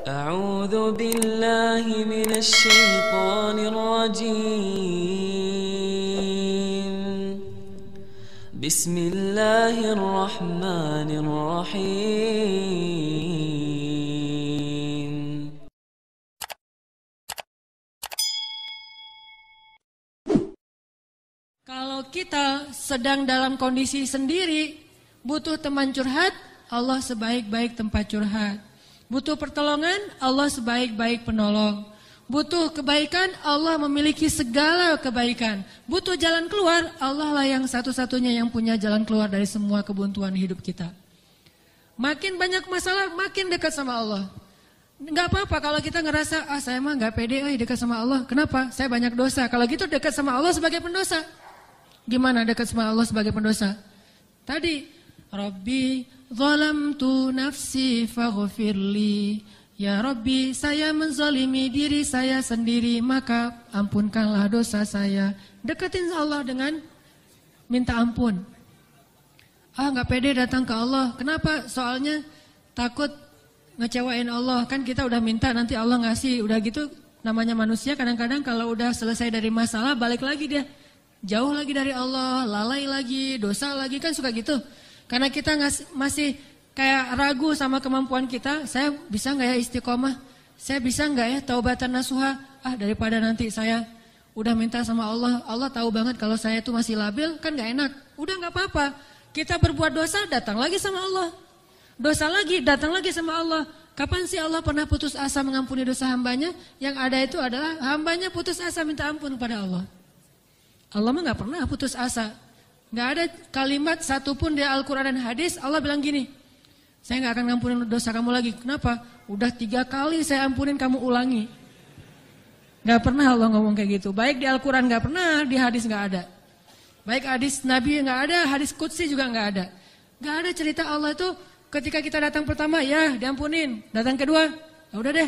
أعوذ بالله من الشيطان الرجيم بسم الله الرحمن الرحيم. Kalau kita sedang dalam kondisi sendiri, butuh teman curhat, Allah sebaik-baik tempat curhat. Butuh pertolongan, Allah sebaik-baik penolong. Butuh kebaikan, Allah memiliki segala kebaikan. Butuh jalan keluar, Allah lah yang satu-satunya yang punya jalan keluar dari semua kebuntuan hidup kita. Makin banyak masalah, makin dekat sama Allah. Enggak apa-apa kalau kita ngerasa, saya mah enggak pede dekat sama Allah. Kenapa? Saya banyak dosa. Kalau gitu dekat sama Allah sebagai pendosa. Gimana dekat sama Allah sebagai pendosa? Tadi, Rabbi zalamtu nafsi faghfirli. Ya Rabbi, saya menzalimi diri saya sendiri, maka ampunkanlah dosa saya. Deketin Allah dengan minta ampun. Enggak pede datang ke Allah. Kenapa? Soalnya takut ngecewain Allah. Kan kita udah minta, nanti Allah ngasih. Udah gitu namanya manusia kadang-kadang kalau udah selesai dari masalah balik lagi dia. Jauh lagi dari Allah, lalai lagi, dosa lagi, kan suka gitu. Karena kita masih kayak ragu sama kemampuan kita, saya bisa nggak ya istiqomah? Saya bisa nggak ya taubatan nasuha? Daripada nanti saya udah minta sama Allah, Allah tahu banget kalau saya tuh masih labil, kan nggak enak. Udah nggak apa-apa, kita berbuat dosa, datang lagi sama Allah. Dosa lagi, datang lagi sama Allah. Kapan sih Allah pernah putus asa mengampuni dosa hambanya? Yang ada itu adalah hambanya putus asa minta ampun kepada Allah. Allah mah nggak pernah putus asa. Nggak ada kalimat satupun di Al-Quran dan hadis Allah bilang gini, saya nggak akan ngampunin dosa kamu lagi. Kenapa? Udah 3 kali saya ampunin, kamu ulangi. Nggak pernah Allah ngomong kayak gitu. Baik di Al-Quran nggak pernah, di hadis nggak ada. Baik hadis Nabi nggak ada, hadis Qudsi juga nggak ada. Nggak ada cerita Allah itu ketika kita datang pertama ya diampunin, datang kedua ya udah deh,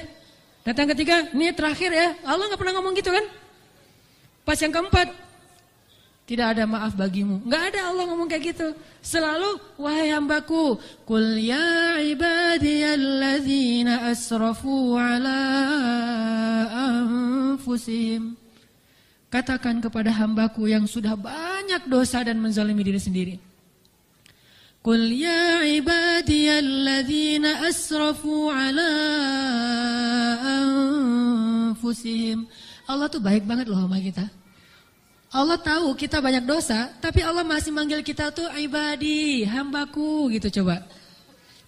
datang ketiga ini terakhir ya. Allah nggak pernah ngomong gitu kan? Pas yang keempat, tidak ada maaf bagimu. Enggak ada Allah ngomong kayak gitu. Selalu, wahai hambaku, qul ya ibadiyalladzina asrafu ala anfusihim. Katakan kepada hambaku yang sudah banyak dosa dan menzalimi diri sendiri. Qul ya ibadiyalladzina asrafu ala anfusihim. Allah tuh baik banget loh sama kita. Allah tahu kita banyak dosa, tapi Allah masih manggil kita tuh ibadi, hambaku gitu coba.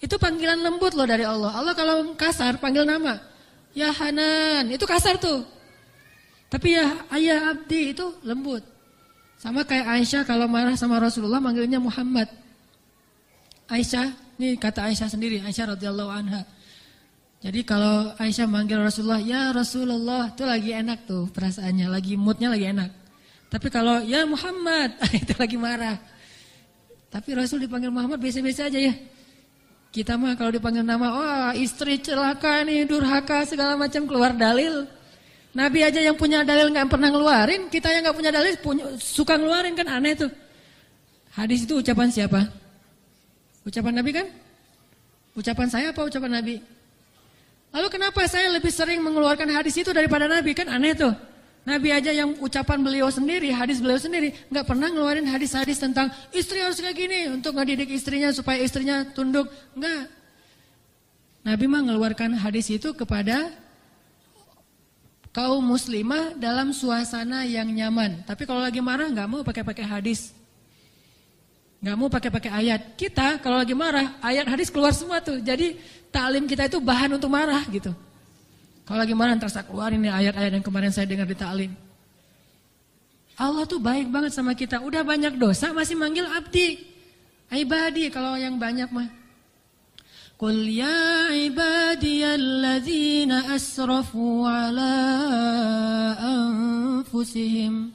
Itu panggilan lembut loh dari Allah. Allah kalau kasar panggil nama, ya Hanan, itu kasar tuh. Tapi ya ayah abdi itu lembut. Sama kayak Aisyah kalau marah sama Rasulullah manggilnya Muhammad. Aisyah, ini kata Aisyah sendiri, Aisyah radhiyallahu anha. Jadi kalau Aisyah manggil Rasulullah, ya Rasulullah, itu lagi enak tuh perasaannya, lagi moodnya lagi enak. Tapi kalau ya Muhammad, itu lagi marah. Tapi Rasul dipanggil Muhammad biasa-biasa aja ya. Kita mah kalau dipanggil nama, istri celaka nih, durhaka segala macam, keluar dalil. Nabi aja yang punya dalil nggak pernah ngeluarin, kita yang nggak punya dalil suka ngeluarin, kan aneh tuh. Hadis itu ucapan siapa? Ucapan Nabi kan? Ucapan saya apa ucapan Nabi? Lalu kenapa saya lebih sering mengeluarkan hadis itu daripada Nabi? Kan aneh tuh. Nabi aja yang ucapan beliau sendiri, hadis beliau sendiri, nggak pernah ngeluarin hadis-hadis tentang istri harus kayak gini untuk ngedidik istrinya supaya istrinya tunduk, nggak. Nabi mah ngeluarkan hadis itu kepada kaum muslimah dalam suasana yang nyaman. Tapi kalau lagi marah nggak mau pakai hadis, nggak mau pakai ayat. Kita kalau lagi marah ayat hadis keluar semua tuh. Jadi taklim kita itu bahan untuk marah gitu. Kalau lagi marah ntar saya keluarin nih ayat-ayat yang kemarin saya dengar di ta'lim. Allah tuh baik banget sama kita. Udah banyak dosa masih manggil abdi. Ibadi kalau yang banyak mah. Qul ya ibadiyalladzina asrafu ala anfusihim.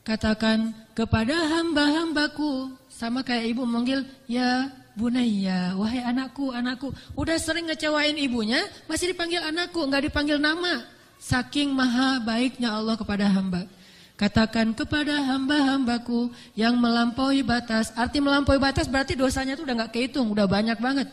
Katakan kepada hamba-hambaku. Sama kayak ibu manggil ya Bunayya, wahai anakku, anakku. Udah sering ngecewain ibunya, masih dipanggil anakku, enggak dipanggil nama. Saking maha baiknya Allah kepada hamba. Katakan kepada hamba-hambaku yang melampaui batas. Arti melampaui batas berarti dosanya itu udah enggak kehitung, udah banyak banget.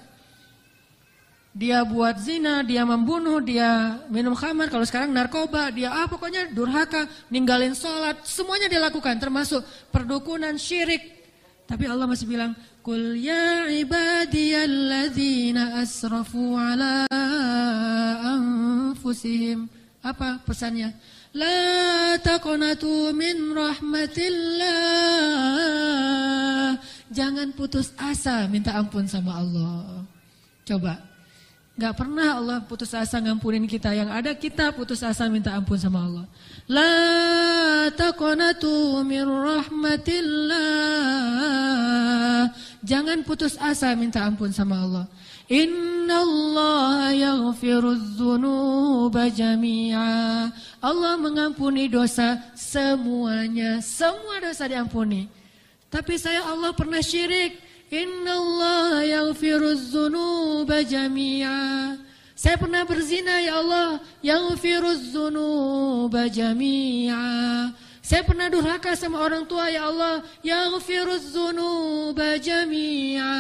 dia buat zina, dia membunuh, dia minum khamar, kalau sekarang narkoba, dia pokoknya durhaka, ninggalin sholat, semuanya dia lakukan, termasuk perdukunan, syirik. Tapi Allah masih bilang, Qul ya ibadiyalladzina asrafu ala anfusihim. Apa pesannya? La taqnatu min rahmatillah. Jangan putus asa minta ampun sama Allah. Coba. Gak pernah Allah putus asa ngampunin kita. Yang ada kita putus asa minta ampun sama Allah. La taqnatu min rahmatillah. Jangan putus asa minta ampun sama Allah. Innallaha yaghfirudz dzunuba jami'a. Allah mengampuni dosa semuanya. Semua dosa diampuni. Tapi Allah pernah syirik. Innallaha yaghfirudz dzunuba jami'a. Saya pernah berzina ya Allah. Yaghfirudz dzunuba jami'a. Saya pernah durhaka sama orang tua ya Allah. Yaghfirudz dzunuba jami'a.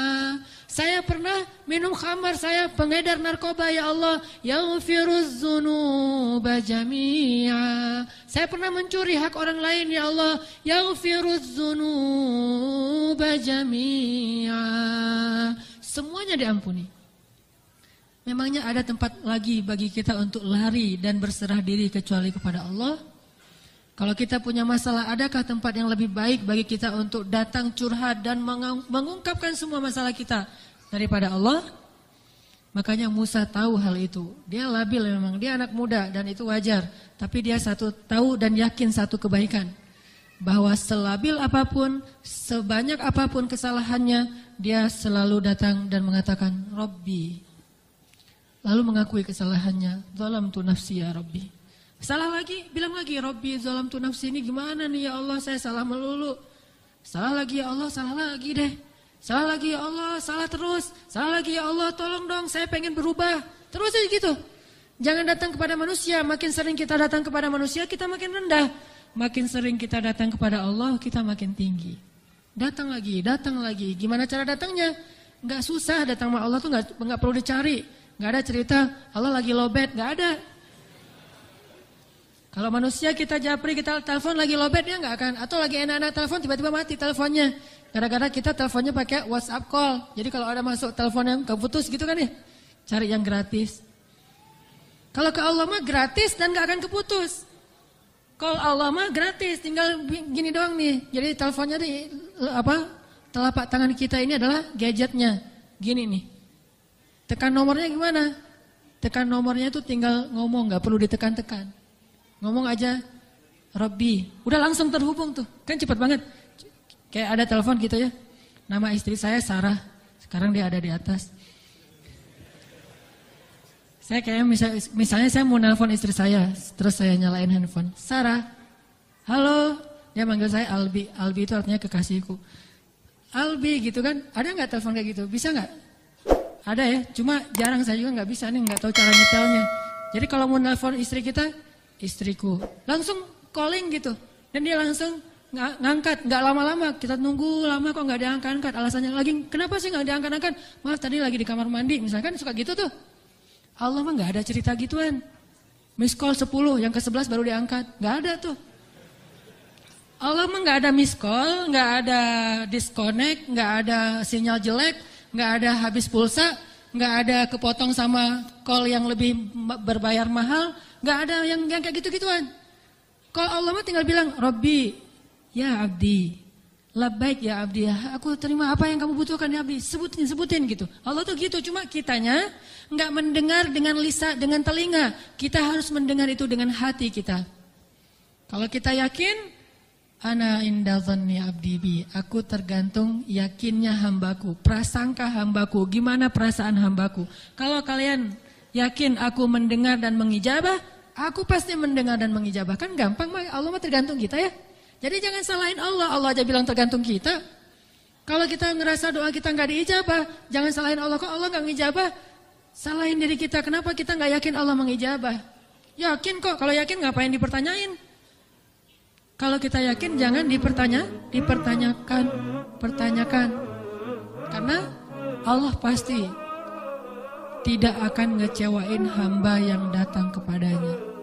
Saya pernah minum khamar, saya pengedar narkoba ya Allah. Yaghfirudz dzunuba jami'a. Saya pernah mencuri hak orang lain ya Allah. Yaghfirudz dzunuba jami'a. Semuanya diampuni. Memangnya ada tempat lagi bagi kita untuk lari dan berserah diri kecuali kepada Allah? Kalau kita punya masalah, adakah tempat yang lebih baik bagi kita untuk datang curhat dan mengungkapkan semua masalah kita daripada Allah? Makanya Musa tahu hal itu. Dia labil memang, dia anak muda dan itu wajar. Tapi dia tahu dan yakin satu kebaikan. Bahwa selabil apapun, sebanyak apapun kesalahannya, dia selalu datang dan mengatakan, Rabbi. Lalu mengakui kesalahannya, zalamtu nafsi ya Rabbi. Salah lagi, bilang lagi, Rabbi zalamtu nafsi, ini gimana nih ya Allah, saya salah melulu. Salah lagi ya Allah, salah lagi deh. Salah lagi ya Allah, salah terus. Salah lagi ya Allah, tolong dong, saya pengen berubah. Terus aja gitu. Jangan datang kepada manusia, makin sering kita datang kepada manusia, kita makin rendah. Makin sering kita datang kepada Allah, kita makin tinggi. Datang lagi, datang lagi. Gimana cara datangnya? Nggak susah, datang sama Allah tuh nggak perlu dicari. Nggak ada cerita, Allah lagi lowbat, nggak ada. Kalau manusia kita japri, kita telepon lagi lowbat, dia nggak akan. Atau lagi enak-enak telepon, tiba-tiba mati teleponnya. Gara-gara kita teleponnya pakai WhatsApp call. Jadi kalau ada masuk telepon yang keputus gitu kan ya, cari yang gratis. Kalau ke Allah mah gratis dan nggak akan keputus. Call Allah mah gratis, tinggal gini doang nih. Jadi teleponnya di telapak tangan kita ini adalah gadgetnya. Gini nih. Tekan nomornya gimana? Tekan nomornya itu tinggal ngomong, nggak perlu ditekan-tekan. Ngomong aja, Rabbi. Udah langsung terhubung tuh. Kan cepat banget. Kayak ada telepon gitu ya. Nama istri saya Sarah. Sekarang dia ada di atas. Saya kayak misalnya saya mau nelpon istri saya. Terus saya nyalain handphone. Sarah. Halo. Dia manggil saya Albi. Albi itu artinya kekasihku. Albi gitu kan. Ada gak telepon kayak gitu? Bisa gak? Ada ya. Cuma jarang, saya juga gak bisa nih. Gak tahu cara nyetelnya. Jadi kalau mau nelpon istri kita, istriku, langsung calling gitu. Dan dia langsung ngangkat, gak lama-lama. Kita nunggu lama kok gak diangkat-angkat. Alasannya lagi, kenapa sih gak diangkat-angkat? Maaf tadi lagi di kamar mandi, misalkan suka gitu tuh. Allah mah gak ada cerita gituan. Miss call 10, yang ke-11 baru diangkat. Gak ada tuh. Allah mah gak ada miss call, gak ada disconnect, gak ada sinyal jelek, gak ada habis pulsa, gak ada kepotong sama call yang lebih berbayar mahal. Gak ada yang kayak gitu-gituan. Kalau Allah mah tinggal bilang, Rabbi, ya abdi, labbaik ya abdi, aku terima apa yang kamu butuhkan ya abdi, sebutin gitu. Allah tuh gitu, cuma kitanya gak mendengar dengan lisan, dengan telinga. Kita harus mendengar itu dengan hati kita. Kalau kita yakin, ana inda dhanni abdi bi, aku tergantung yakinnya hambaku, prasangka hambaku, gimana perasaan hambaku. Kalau kalian yakin aku mendengar dan mengijabah, aku pasti mendengar dan mengijabah. Kan gampang, Allah mah tergantung kita ya. Jadi jangan salahin Allah, Allah aja bilang tergantung kita. Kalau kita ngerasa doa kita gak diijabah, jangan salahin Allah, kok Allah gak ngijabah. Salahin diri kita, kenapa kita gak yakin Allah mengijabah. Yakin kok, kalau yakin ngapain dipertanyain. Kalau kita yakin jangan dipertanyakan. Karena Allah pasti. tidak akan ngecewain hamba yang datang kepadanya.